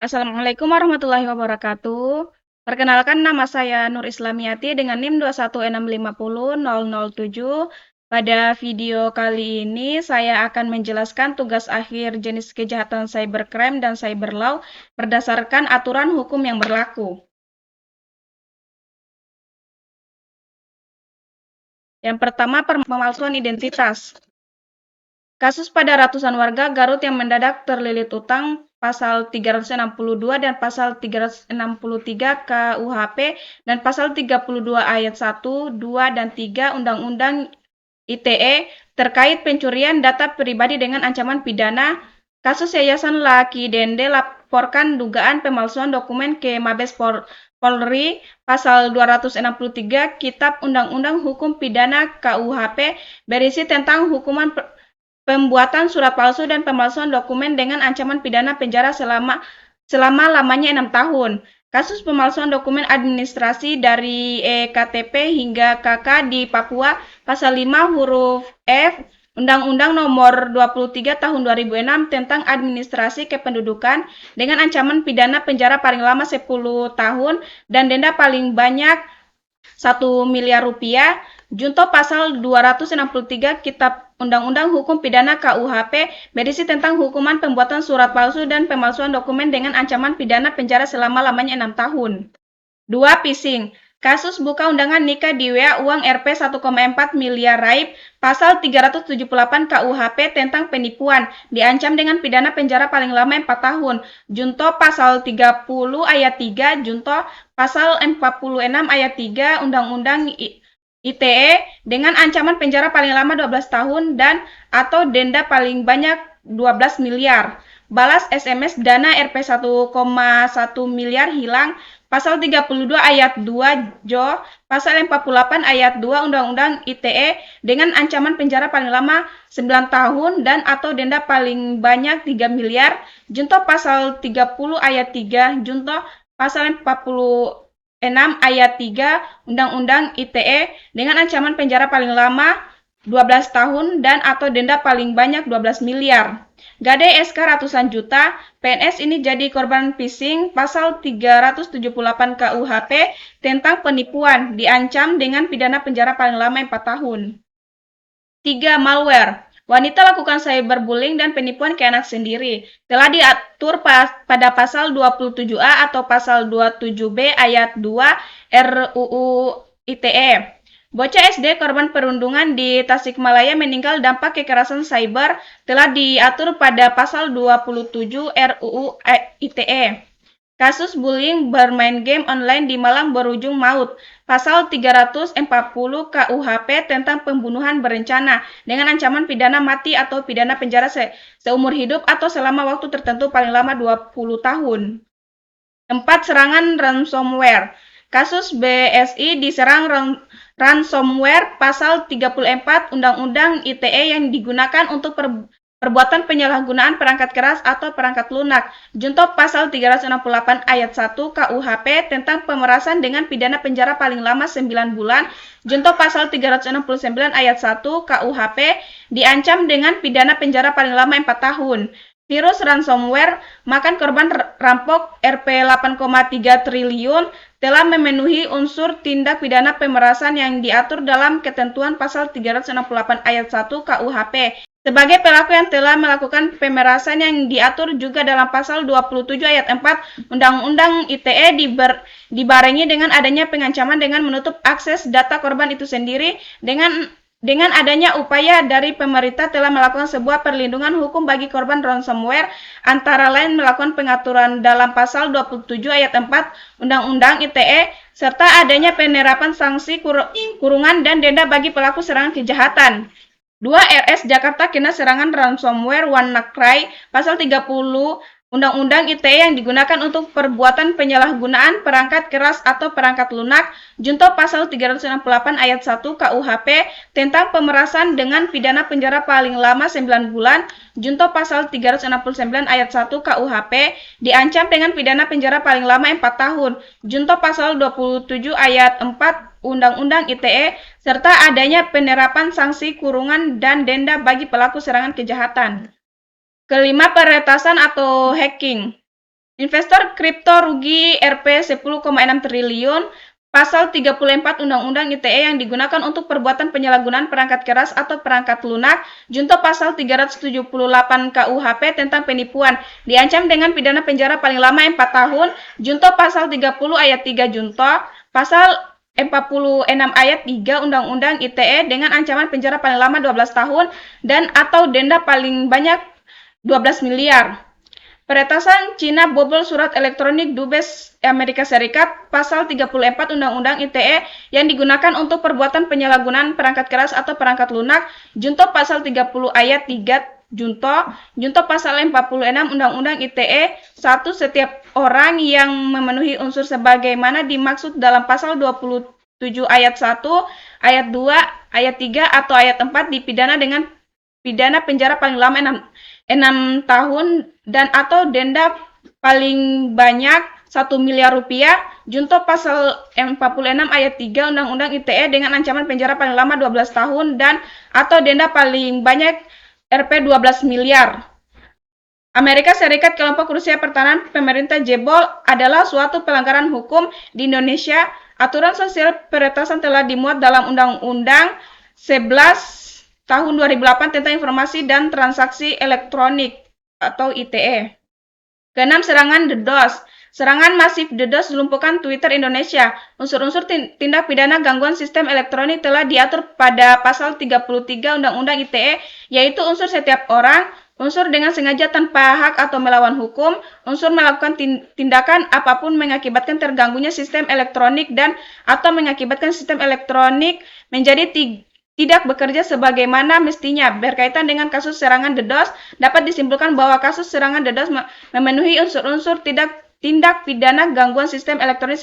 Assalamualaikum warahmatullahi wabarakatuh. Perkenalkan, nama saya Nur Islamiati dengan NIM 216500007. Pada video kali ini saya akan menjelaskan tugas akhir jenis kejahatan cybercrime dan cyberlaw berdasarkan aturan hukum yang berlaku. Yang pertama, pemalsuan identitas. Kasus pada ratusan warga Garut yang mendadak terlilit utang pasal 362 dan pasal 363 KUHP dan pasal 32 ayat 1, 2, dan 3 Undang-Undang ITE terkait pencurian data pribadi dengan ancaman pidana. Kasus Yayasan Laki Dende laporkan dugaan pemalsuan dokumen ke Mabes Polri pasal 263 Kitab Undang-Undang Hukum Pidana KUHP berisi tentang hukuman pembuatan surat palsu dan pemalsuan dokumen dengan ancaman pidana penjara selama-lamanya 6 tahun. Kasus pemalsuan dokumen administrasi dari EKTP hingga KK di Papua, pasal 5 huruf F, Undang-Undang Nomor 23 Tahun 2006 tentang administrasi kependudukan dengan ancaman pidana penjara paling lama 10 tahun dan denda paling banyak 1 miliar rupiah. Junto pasal 263 Kitab Undang-Undang Hukum Pidana KUHP berisi tentang hukuman pembuatan surat palsu dan pemalsuan dokumen dengan ancaman pidana penjara selama-lamanya 6 tahun. 2. Phishing. Kasus buka undangan nikah di WA uang Rp 1,4 miliar raib, pasal 378 KUHP tentang penipuan, diancam dengan pidana penjara paling lama 4 tahun. Junto pasal 30 ayat 3, junto pasal 46 ayat 3 Undang-Undang ITE dengan ancaman penjara paling lama 12 tahun dan atau denda paling banyak 12 miliar. Balas SMS dana Rp 1,1 miliar hilang, pasal 32 ayat 2 Jo, pasal 48 ayat 2 Undang-Undang ITE dengan ancaman penjara paling lama 9 tahun dan atau denda paling banyak 3 miliar. Junto pasal 30 ayat 3, junto pasal 46 ayat 3 Undang-Undang ITE dengan ancaman penjara paling lama 12 tahun dan atau denda paling banyak 12 miliar. Gade SK ratusan juta, PNS ini jadi korban phishing pasal 378 KUHP tentang penipuan, diancam dengan pidana penjara paling lama 4 tahun. 3. Malware. Wanita lakukan cyberbullying dan penipuan ke anak sendiri. Telah diatur pada pasal 27A atau pasal 27B ayat 2 RUU ITE. Bocah SD korban perundungan di Tasikmalaya meninggal dampak kekerasan cyber telah diatur pada pasal 27 RUU ITE. Kasus bullying bermain game online di Malang berujung maut. Pasal 340 KUHP tentang pembunuhan berencana dengan ancaman pidana mati atau pidana penjara seumur hidup atau selama waktu tertentu paling lama 20 tahun. 4. Serangan ransomware. Kasus BSI diserang ransomware pasal 34 Undang-Undang ITE yang digunakan untuk perbuatan penyalahgunaan perangkat keras atau perangkat lunak. Junto pasal 368 ayat 1 KUHP tentang pemerasan dengan pidana penjara paling lama 9 bulan. Junto pasal 369 ayat 1 KUHP diancam dengan pidana penjara paling lama 4 tahun. Virus ransomware makan korban rampok Rp 8,3 triliun telah memenuhi unsur tindak pidana pemerasan yang diatur dalam ketentuan pasal 368 ayat 1 KUHP. Sebagai pelaku yang telah melakukan pemerasan yang diatur juga dalam pasal 27 ayat 4 Undang-Undang ITE dibarengi dengan adanya pengancaman dengan menutup akses data korban itu sendiri dengan adanya upaya dari pemerintah telah melakukan sebuah perlindungan hukum bagi korban ransomware, antara lain melakukan pengaturan dalam pasal 27 ayat 4 Undang-Undang ITE, serta adanya penerapan sanksi kurungan dan denda bagi pelaku serangan kejahatan. 2. RS Jakarta kena serangan ransomware WannaCry, pasal 30 Undang-Undang ITE yang digunakan untuk perbuatan penyalahgunaan perangkat keras atau perangkat lunak. Junto pasal 368 ayat 1 KUHP tentang pemerasan dengan pidana penjara paling lama 9 bulan. Junto pasal 369 ayat 1 KUHP diancam dengan pidana penjara paling lama 4 tahun. Junto pasal 27 ayat 4 Undang-Undang ITE serta adanya penerapan sanksi kurungan dan denda bagi pelaku serangan kejahatan. Kelima, peretasan atau hacking. Investor kripto rugi Rp 10,6 triliun. Pasal 34 Undang-Undang ITE yang digunakan untuk perbuatan penyalahgunaan perangkat keras atau perangkat lunak. Junto pasal 378 KUHP tentang penipuan diancam dengan pidana penjara paling lama 4 tahun. Junto pasal 30 ayat 3 junto. Pasal 46 ayat 3 Undang-Undang ITE dengan ancaman penjara paling lama 12 tahun dan atau denda paling banyak 12 miliar. Peretasan Cina bobol surat elektronik Dubes Amerika Serikat, pasal 34 Undang-Undang ITE yang digunakan untuk perbuatan penyalahgunaan perangkat keras atau perangkat lunak, junto pasal 30 ayat 3 junto pasal 46 Undang-Undang ITE, 1. Setiap orang yang memenuhi unsur sebagaimana dimaksud dalam pasal 27 ayat 1, ayat 2, ayat 3, atau ayat 4 dipidana dengan pidana penjara paling lama 6 tahun dan atau denda paling banyak 1 miliar rupiah. Junto pasal 46 ayat 3 Undang-Undang ITE dengan ancaman penjara paling lama 12 tahun dan atau denda paling banyak Rp 12 miliar. Amerika Serikat kelompok Rusia pertahanan pemerintah jebol adalah suatu pelanggaran hukum di Indonesia. Aturan sosial peretasan telah dimuat dalam Undang-Undang 11 tahun 2008 tentang informasi dan transaksi elektronik atau ITE. Keenam, serangan DDoS. Serangan masif DDoS melumpuhkan Twitter Indonesia. Unsur-unsur tindak pidana gangguan sistem elektronik telah diatur pada pasal 33 Undang-Undang ITE, yaitu unsur setiap orang, unsur dengan sengaja tanpa hak atau melawan hukum, unsur melakukan tindakan apapun mengakibatkan terganggunya sistem elektronik dan atau mengakibatkan sistem elektronik menjadi tidak bekerja sebagaimana mestinya. Berkaitan dengan kasus serangan DDoS, dapat disimpulkan bahwa kasus serangan DDoS memenuhi unsur-unsur tindak pidana gangguan sistem elektronik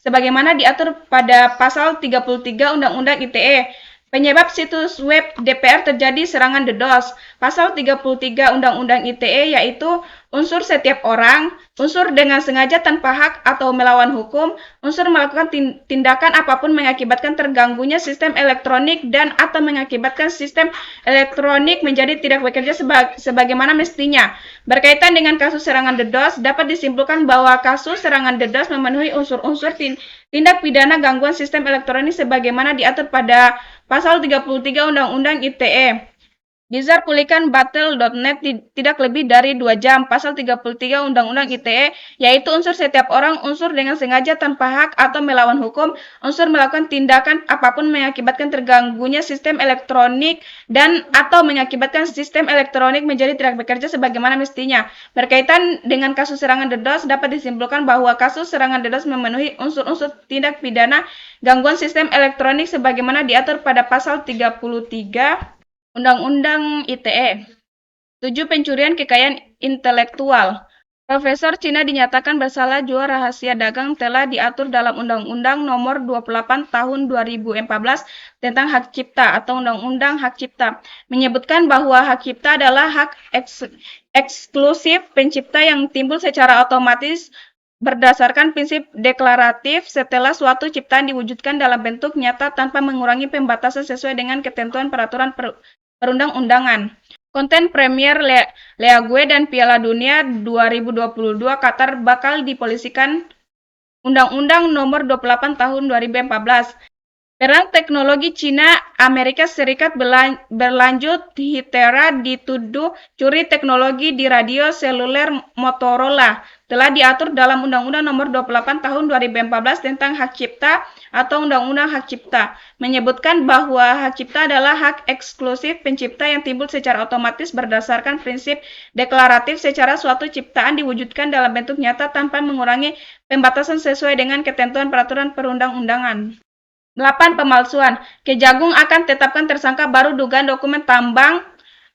sebagaimana diatur pada pasal 33 Undang-Undang ITE. Penyebab situs web DPR terjadi serangan DDoS. Pasal 33 Undang-Undang ITE yaitu unsur setiap orang, unsur dengan sengaja tanpa hak atau melawan hukum, unsur melakukan tindakan apapun mengakibatkan terganggunya sistem elektronik dan atau mengakibatkan sistem elektronik menjadi tidak bekerja sebagaimana mestinya. Berkaitan dengan kasus serangan DDoS, dapat disimpulkan bahwa kasus serangan DDoS memenuhi unsur-unsur tindak pidana gangguan sistem elektronik sebagaimana diatur pada pasal 33 Undang-Undang ITE. Bizar pulihkan Battle.net tidak lebih dari 2 jam. Pasal 33 Undang-Undang ITE, yaitu unsur setiap orang, unsur dengan sengaja tanpa hak atau melawan hukum, unsur melakukan tindakan apapun mengakibatkan terganggunya sistem elektronik dan atau mengakibatkan sistem elektronik menjadi tidak bekerja sebagaimana mestinya. Berkaitan dengan kasus serangan DDoS, dapat disimpulkan bahwa kasus serangan DDoS memenuhi unsur-unsur tindak pidana gangguan sistem elektronik sebagaimana diatur pada pasal 33 Undang-Undang ITE. 7. Pencurian kekayaan intelektual. Profesor Cina dinyatakan bersalah jual rahasia dagang telah diatur dalam Undang-Undang Nomor 28 Tahun 2014 tentang Hak Cipta atau Undang-Undang Hak Cipta, menyebutkan bahwa hak cipta adalah hak eksklusif pencipta yang timbul secara otomatis berdasarkan prinsip deklaratif setelah suatu ciptaan diwujudkan dalam bentuk nyata tanpa mengurangi pembatasan sesuai dengan ketentuan peraturan perundang-undangan. Konten Premier League dan Piala Dunia 2022 Qatar bakal dipolisikan Undang-Undang Nomor 28 Tahun 2014. Perang teknologi Cina Amerika Serikat berlanjut. Hitera dituduh curi teknologi di radio seluler Motorola. Telah diatur dalam Undang-Undang Nomor 28 Tahun 2014 tentang Hak Cipta atau Undang-Undang Hak Cipta, menyebutkan bahwa hak cipta adalah hak eksklusif pencipta yang timbul secara otomatis berdasarkan prinsip deklaratif secara suatu ciptaan diwujudkan dalam bentuk nyata tanpa mengurangi pembatasan sesuai dengan ketentuan peraturan perundang-undangan. 8. Pemalsuan. Kejagung akan tetapkan tersangka baru dugaan dokumen tambang.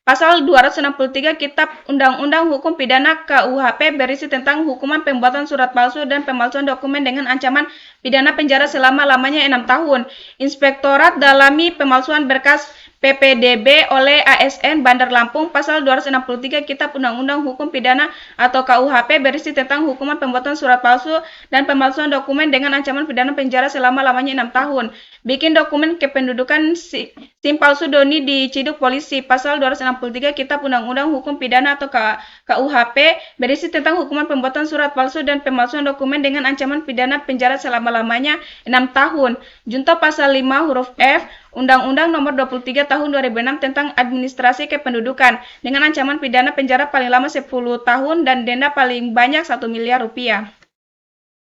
Pasal 263 Kitab Undang-Undang Hukum Pidana KUHP berisi tentang hukuman pembuatan surat palsu dan pemalsuan dokumen dengan ancaman pidana penjara selama-lamanya 6 tahun. Inspektorat dalami pemalsuan berkas PPDB oleh ASN Bandar Lampung. Pasal 263 Kitab Undang-Undang Hukum Pidana atau KUHP berisi tentang hukuman pembuatan surat palsu dan pemalsuan dokumen dengan ancaman pidana penjara selama-lamanya 6 tahun. Bikin dokumen kependudukan SIM palsu Doni diciduk polisi. Pasal 263 Kitab Undang-Undang Hukum Pidana atau KUHP berisi tentang hukuman pembuatan surat palsu dan pemalsuan dokumen dengan ancaman pidana penjara selama-lamanya 6 tahun. Junto pasal 5 huruf F Undang-Undang Nomor 23 Tahun 2006 tentang Administrasi Kependudukan dengan ancaman pidana penjara paling lama 10 tahun dan denda paling banyak 1 miliar rupiah.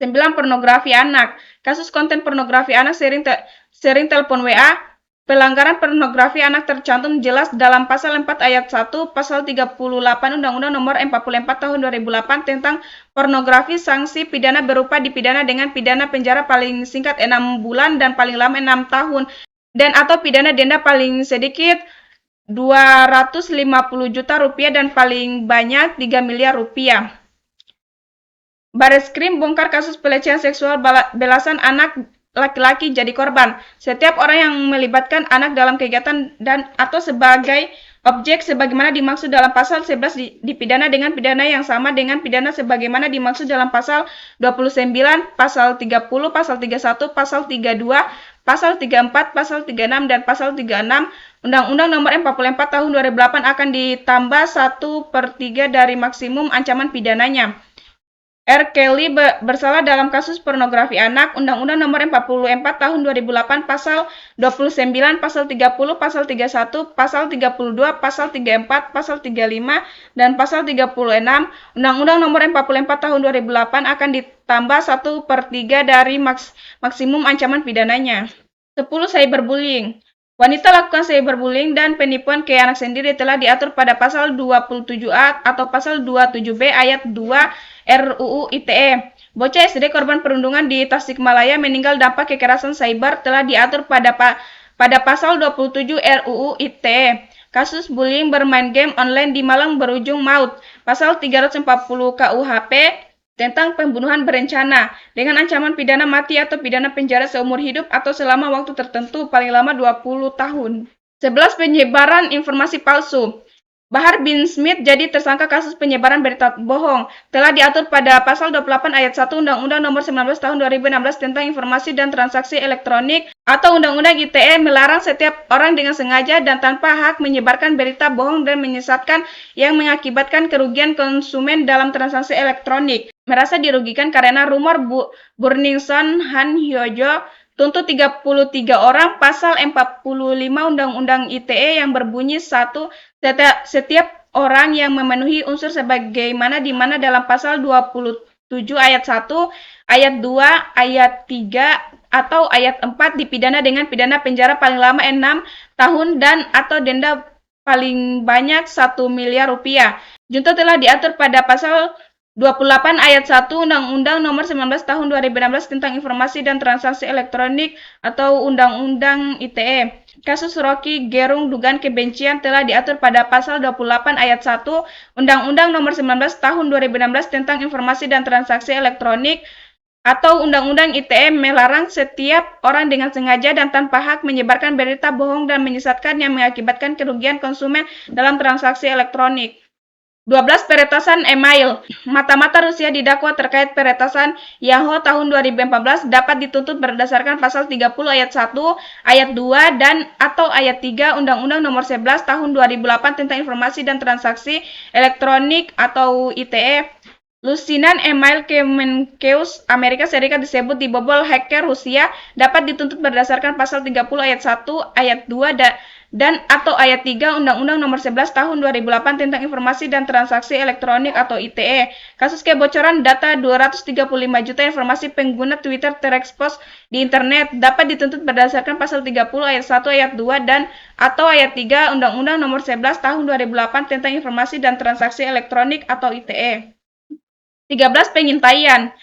9. Pornografi anak. Kasus konten pornografi anak sering telepon WA. Pelanggaran pornografi anak tercantum jelas dalam pasal 4 ayat 1, pasal 38 Undang-Undang Nomor 44 Tahun 2008 tentang pornografi. Sanksi pidana berupa dipidana dengan pidana penjara paling singkat 6 bulan dan paling lama 6 tahun dan atau pidana denda paling sedikit 250 juta rupiah dan paling banyak 3 miliar rupiah. Bareskrim bongkar kasus pelecehan seksual belasan anak laki-laki jadi korban. Setiap orang yang melibatkan anak dalam kegiatan dan atau sebagai objek sebagaimana dimaksud dalam pasal 11 dipidana dengan pidana yang sama dengan pidana sebagaimana dimaksud dalam pasal 29, pasal 30, pasal 31, pasal 32, pasal 34, pasal 36, dan pasal 36 Undang-Undang Nomor 44 Tahun 2008 akan ditambah 1/3 dari maksimum ancaman pidananya. R. Kelly bersalah dalam kasus pornografi anak. Undang-Undang Nomor 44 Tahun 2008 Pasal 29, Pasal 30, Pasal 31, Pasal 32, Pasal 34, Pasal 35, dan Pasal 36 Undang-Undang Nomor 44 Tahun 2008 akan ditambah 1/3 dari maksimum ancaman pidananya. 10. Cyberbullying. Wanita lakukan cyberbullying dan penipuan ke anak sendiri telah diatur pada pasal 27A atau pasal 27B ayat 2 RUU ITE. Bocah SD korban perundungan di Tasikmalaya meninggal dampak kekerasan cyber telah diatur pada pasal 27 RUU ITE. Kasus bullying bermain game online di Malang berujung maut. Pasal 340 KUHP tentang pembunuhan berencana dengan ancaman pidana mati atau pidana penjara seumur hidup atau selama waktu tertentu paling lama 20 tahun. 11. Penyebaran informasi palsu. Bahar bin Smith jadi tersangka kasus penyebaran berita bohong. Telah diatur pada pasal 28 ayat 1 Undang-Undang Nomor 19 Tahun 2016 tentang informasi dan transaksi elektronik atau Undang-Undang ITE melarang setiap orang dengan sengaja dan tanpa hak menyebarkan berita bohong dan menyesatkan yang mengakibatkan kerugian konsumen dalam transaksi elektronik. Merasa dirugikan karena rumor Burningson Han Hyojo tuntut 33 orang pasal 45 Undang-Undang ITE yang berbunyi 1. Setiap orang yang memenuhi unsur sebagaimana di mana dalam pasal 27 ayat 1, ayat 2, ayat 3, atau ayat 4 dipidana dengan pidana penjara paling lama 6 tahun dan atau denda paling banyak 1 miliar rupiah. Junto telah diatur pada pasal 28 ayat 1 Undang-Undang Nomor 19 Tahun 2016 tentang informasi dan transaksi elektronik atau Undang-Undang ITE. Kasus Rocky Gerung dugaan kebencian telah diatur pada pasal 28 ayat 1 Undang-Undang Nomor 19 Tahun 2016 tentang informasi dan transaksi elektronik atau Undang-Undang ITE melarang setiap orang dengan sengaja dan tanpa hak menyebarkan berita bohong dan menyesatkan yang mengakibatkan kerugian konsumen dalam transaksi elektronik. 12. Peretasan email. Mata-mata Rusia didakwa terkait peretasan Yahoo tahun 2014 dapat dituntut berdasarkan pasal 30 ayat 1, ayat 2, dan atau ayat 3 Undang-Undang Nomor 11 Tahun 2008 tentang informasi dan transaksi elektronik atau ITE. Lusinan email Kemenkeus Amerika Serikat disebut dibobol hacker Rusia dapat dituntut berdasarkan pasal 30 ayat 1, ayat 2, dan atau ayat 3 Undang-Undang Nomor 11 Tahun 2008 tentang informasi dan transaksi elektronik atau ITE. Kasus kebocoran data 235 juta informasi pengguna Twitter terekspos di internet dapat dituntut berdasarkan pasal 30 ayat 1 ayat 2 dan atau ayat 3 Undang-Undang Nomor 11 Tahun 2008 tentang informasi dan transaksi elektronik atau ITE. 13. Pengintaian.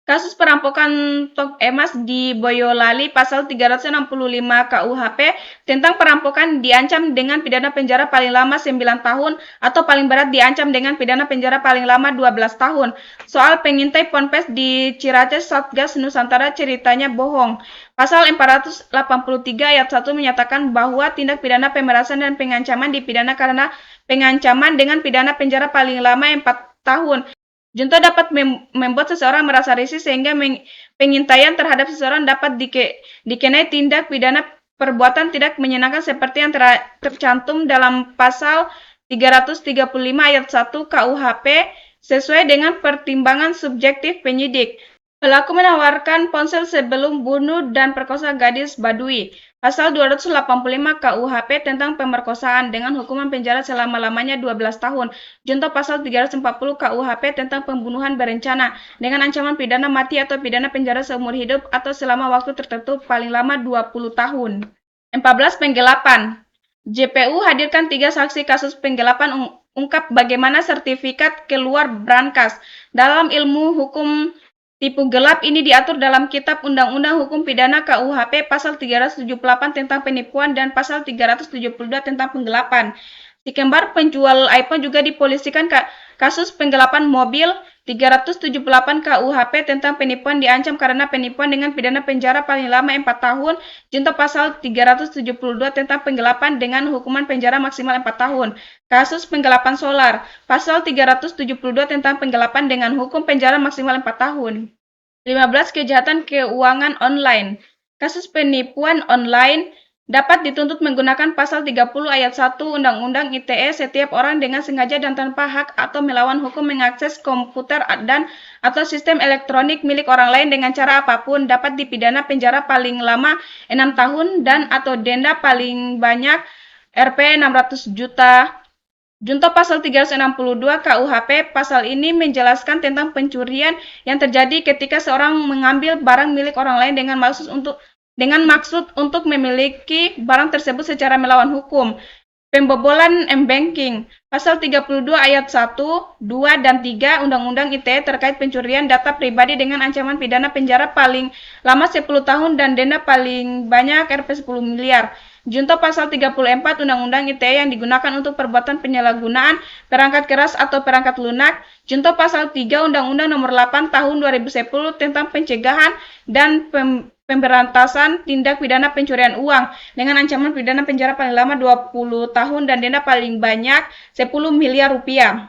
Kasus perampokan tok emas di Boyolali pasal 365 KUHP tentang perampokan diancam dengan pidana penjara paling lama 9 tahun atau paling berat diancam dengan pidana penjara paling lama 12 tahun. Soal pengintai Ponpes di Ciracas Satgas Nusantara ceritanya bohong. Pasal 483 ayat 1 menyatakan bahwa tindak pidana pemerasan dan pengancaman dipidana karena pengancaman dengan pidana penjara paling lama 4 tahun. Junto dapat membuat seseorang merasa risih sehingga pengintaian terhadap seseorang dapat dikenai tindak pidana perbuatan tidak menyenangkan seperti yang tercantum dalam pasal 335 ayat 1 KUHP sesuai dengan pertimbangan subjektif penyidik. Pelaku menawarkan ponsel sebelum bunuh dan perkosa gadis Badui. Pasal 285 KUHP tentang pemerkosaan dengan hukuman penjara selama-lamanya 12 tahun. Junto pasal 340 KUHP tentang pembunuhan berencana dengan ancaman pidana mati atau pidana penjara seumur hidup atau selama waktu tertentu paling lama 20 tahun. 14. Penggelapan. JPU hadirkan 3 saksi kasus penggelapan ungkap bagaimana sertifikat keluar brankas. Dalam ilmu hukum tipu gelap ini diatur dalam Kitab Undang-Undang Hukum Pidana KUHP pasal 378 tentang penipuan dan pasal 372 tentang penggelapan. Si kembar penjual iPhone juga dipolisikan kasus penggelapan mobil. 378 KUHP tentang penipuan diancam karena penipuan dengan pidana penjara paling lama 4 tahun. Junto pasal 372 tentang penggelapan dengan hukuman penjara maksimal 4 tahun. Kasus penggelapan solar. Pasal 372 tentang penggelapan dengan hukum penjara maksimal 4 tahun. 15. Kejahatan keuangan online. Kasus penipuan online dapat dituntut menggunakan pasal 30 ayat 1 Undang-Undang ITE. Setiap orang dengan sengaja dan tanpa hak atau melawan hukum mengakses komputer dan atau sistem elektronik milik orang lain dengan cara apapun dapat dipidana penjara paling lama 6 tahun dan atau denda paling banyak Rp 600 juta. Junto pasal 362 KUHP, pasal ini menjelaskan tentang pencurian yang terjadi ketika seorang mengambil barang milik orang lain dengan maksud untuk memiliki barang tersebut secara melawan hukum. Pembobolan M-Banking. Pasal 32 ayat 1, 2, dan 3 Undang-Undang ITE terkait pencurian data pribadi dengan ancaman pidana penjara paling lama 10 tahun dan denda paling banyak Rp 10 miliar. Junto pasal 34 Undang-Undang ITE yang digunakan untuk perbuatan penyalahgunaan perangkat keras atau perangkat lunak. Junto pasal 3 Undang-Undang Nomor 8 Tahun 2010 tentang pencegahan dan pemberantasan tindak pidana pencurian uang dengan ancaman pidana penjara paling lama 20 tahun dan denda paling banyak 10 miliar rupiah.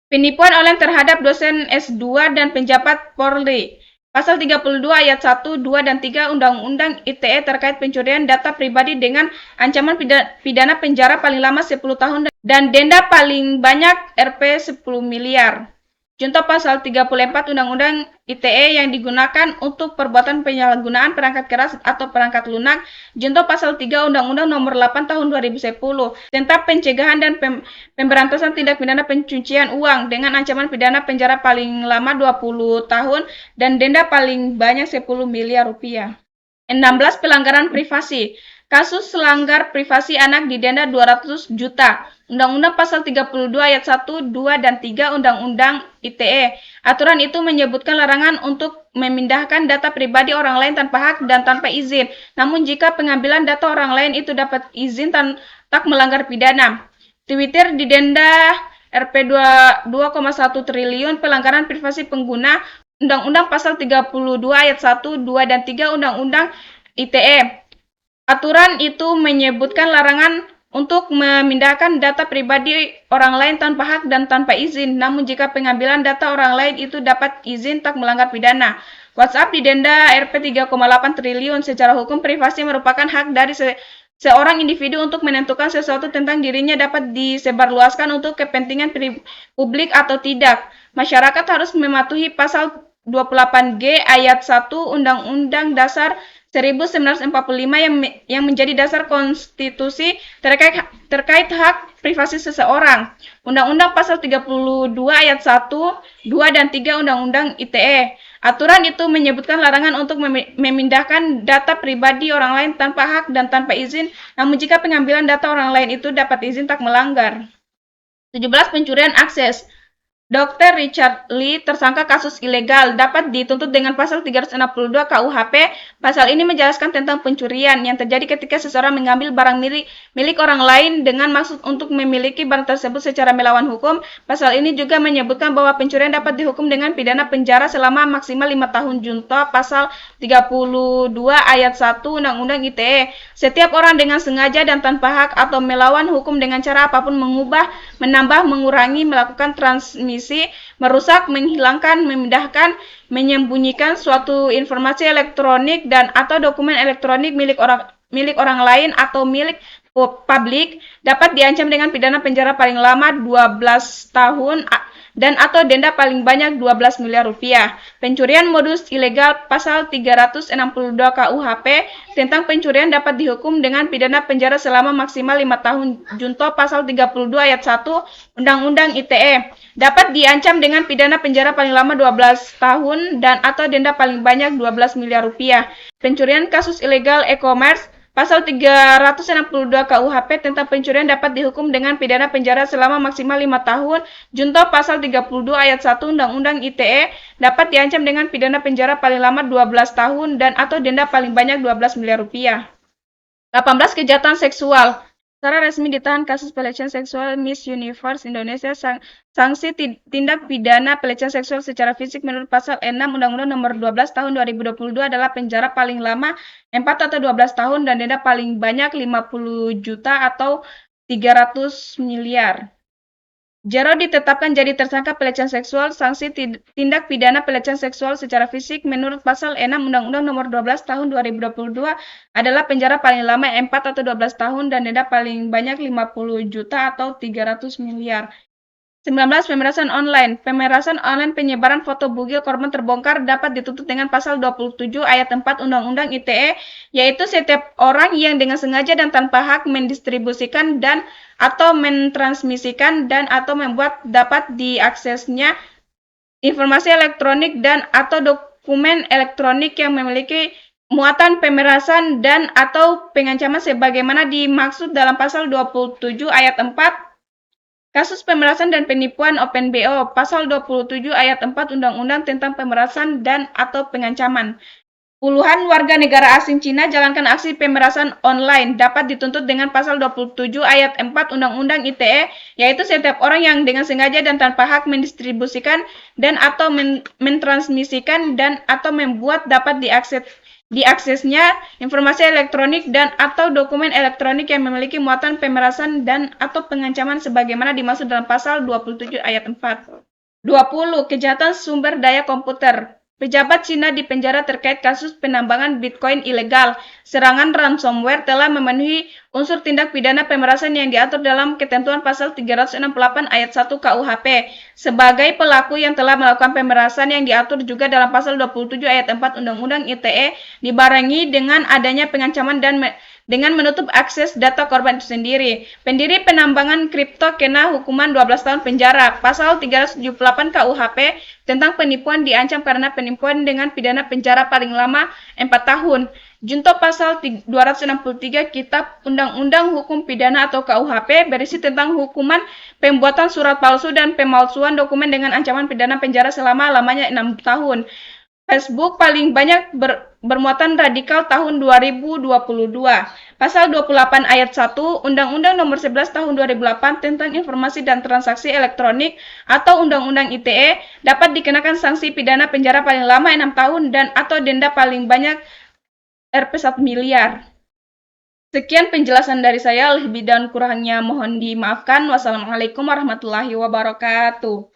Penipuan online terhadap dosen S2 dan penjabat Polri. Pasal 32 ayat 1, 2, dan 3 Undang-Undang ITE terkait pencurian data pribadi dengan ancaman pidana penjara paling lama 10 tahun dan denda paling banyak Rp 10 miliar. Contoh pasal 34 Undang-Undang ITE yang digunakan untuk perbuatan penyalahgunaan perangkat keras atau perangkat lunak. Contoh pasal 3 Undang-Undang Nomor 8 Tahun 2010 tentang pencegahan dan pemberantasan tindak pidana pencucian uang dengan ancaman pidana penjara paling lama 20 tahun dan denda paling banyak 10 miliar rupiah. 16. Pelanggaran privasi. Kasus selanggar privasi anak didenda 200 juta. Undang-Undang Pasal 32 ayat 1, 2, dan 3 Undang-Undang ITE. Aturan itu menyebutkan larangan untuk memindahkan data pribadi orang lain tanpa hak dan tanpa izin. Namun jika pengambilan data orang lain itu dapat izin tak melanggar pidana. Twitter didenda Rp 2,1 triliun pelanggaran privasi pengguna. Undang-Undang Pasal 32 ayat 1, 2, dan 3 Undang-Undang ITE. Aturan itu menyebutkan larangan untuk memindahkan data pribadi orang lain tanpa hak dan tanpa izin. Namun jika pengambilan data orang lain itu dapat izin tak melanggar pidana. WhatsApp didenda Rp 3,8 triliun. Secara hukum privasi merupakan hak dari seorang individu untuk menentukan sesuatu tentang dirinya dapat disebarluaskan untuk kepentingan publik atau tidak. Masyarakat harus mematuhi pasal 28G ayat 1 Undang-Undang Dasar 1945 yang menjadi dasar konstitusi terkait hak privasi seseorang. Undang-Undang Pasal 32 ayat 1, 2, dan 3 Undang-Undang ITE. Aturan itu menyebutkan larangan untuk memindahkan data pribadi orang lain tanpa hak dan tanpa izin, namun jika pengambilan data orang lain itu dapat izin tak melanggar. 17. Pencurian akses. Dr. Richard Lee, tersangka kasus ilegal, dapat dituntut dengan pasal 362 KUHP. Pasal ini menjelaskan tentang pencurian yang terjadi ketika seseorang mengambil barang milik orang lain dengan maksud untuk memiliki barang tersebut secara melawan hukum. Pasal ini juga menyebutkan bahwa pencurian dapat dihukum dengan pidana penjara selama maksimal 5 tahun junto pasal 32 ayat 1 Undang-Undang ITE. Setiap orang dengan sengaja dan tanpa hak atau melawan hukum dengan cara apapun mengubah, menambah, mengurangi, melakukan transmisi, merusak, menghilangkan, memindahkan, menyembunyikan suatu informasi elektronik dan atau dokumen elektronik milik orang lain atau milik publik dapat diancam dengan pidana penjara paling lama 12 tahun dan atau denda paling banyak 12 miliar rupiah. Pencurian modus ilegal pasal 362 KUHP tentang pencurian dapat dihukum dengan pidana penjara selama maksimal 5 tahun junto pasal 32 ayat 1 Undang-Undang ITE. Dapat diancam dengan pidana penjara paling lama 12 tahun dan atau denda paling banyak 12 miliar rupiah. Pencurian kasus ilegal e-commerce Pasal 362 KUHP tentang pencurian dapat dihukum dengan pidana penjara selama maksimal 5 tahun. Junto pasal 32 ayat 1 Undang-Undang ITE dapat diancam dengan pidana penjara paling lama 12 tahun dan atau denda paling banyak 12 miliar rupiah. 18. Kejahatan seksual. Secara resmi ditahan kasus pelecehan seksual Miss Universe Indonesia. Sanksi tindak pidana pelecehan seksual secara fisik menurut pasal 6 Undang-Undang Nomor 12 Tahun 2022 adalah penjara paling lama 4 atau 12 tahun dan denda paling banyak 50 juta atau 300 miliar. Jero ditetapkan jadi tersangka pelecehan seksual. Sanksi tindak pidana pelecehan seksual secara fisik menurut pasal 6 Undang-Undang Nomor 12 Tahun 2022 adalah penjara paling lama 4 atau 12 tahun dan denda paling banyak 50 juta atau 300 miliar. 19. Pemerasan online. Pemerasan online penyebaran foto bugil korban terbongkar dapat dituntut dengan pasal 27 ayat 4 Undang-Undang ITE, yaitu setiap orang yang dengan sengaja dan tanpa hak mendistribusikan dan atau mentransmisikan dan atau membuat dapat diaksesnya informasi elektronik dan atau dokumen elektronik yang memiliki muatan pemerasan dan atau pengancaman sebagaimana dimaksud dalam pasal 27 ayat 4 Kasus pemerasan dan penipuan OpenBO, pasal 27 ayat 4 Undang-Undang tentang pemerasan dan atau pengancaman. Puluhan warga negara asing Cina jalankan aksi pemerasan online dapat dituntut dengan pasal 27 ayat 4 Undang-Undang ITE, yaitu setiap orang yang dengan sengaja dan tanpa hak mendistribusikan dan atau mentransmisikan dan atau membuat dapat diaksesnya informasi elektronik dan atau dokumen elektronik yang memiliki muatan pemerasan dan atau pengancaman sebagaimana dimaksud dalam pasal 27 ayat 4. 20. Kejahatan sumber daya komputer. Pejabat Cina dipenjara terkait kasus penambangan Bitcoin ilegal. Serangan ransomware telah memenuhi unsur tindak pidana pemerasan yang diatur dalam ketentuan pasal 368 ayat 1 KUHP. Sebagai pelaku yang telah melakukan pemerasan yang diatur juga dalam pasal 27 ayat 4 Undang-Undang ITE dibarengi dengan adanya pengancaman dan dengan menutup akses data korban itu sendiri. Pendiri penambangan kripto kena hukuman 12 tahun penjara. Pasal 378 KUHP tentang penipuan diancam karena penipuan dengan pidana penjara paling lama 4 tahun. Junto pasal 263 Kitab Undang-Undang Hukum Pidana atau KUHP berisi tentang hukuman pembuatan surat palsu dan pemalsuan dokumen dengan ancaman pidana penjara selama-lamanya 6 tahun. Facebook paling banyak bermuatan radikal tahun 2022. Pasal 28 ayat 1 Undang-Undang Nomor 11 Tahun 2008 tentang Informasi dan Transaksi Elektronik atau Undang-Undang ITE dapat dikenakan sanksi pidana penjara paling lama 6 tahun dan atau denda paling banyak Rp1 miliar. Sekian penjelasan dari saya, lebih dan kurangnya mohon dimaafkan. Wassalamualaikum warahmatullahi wabarakatuh.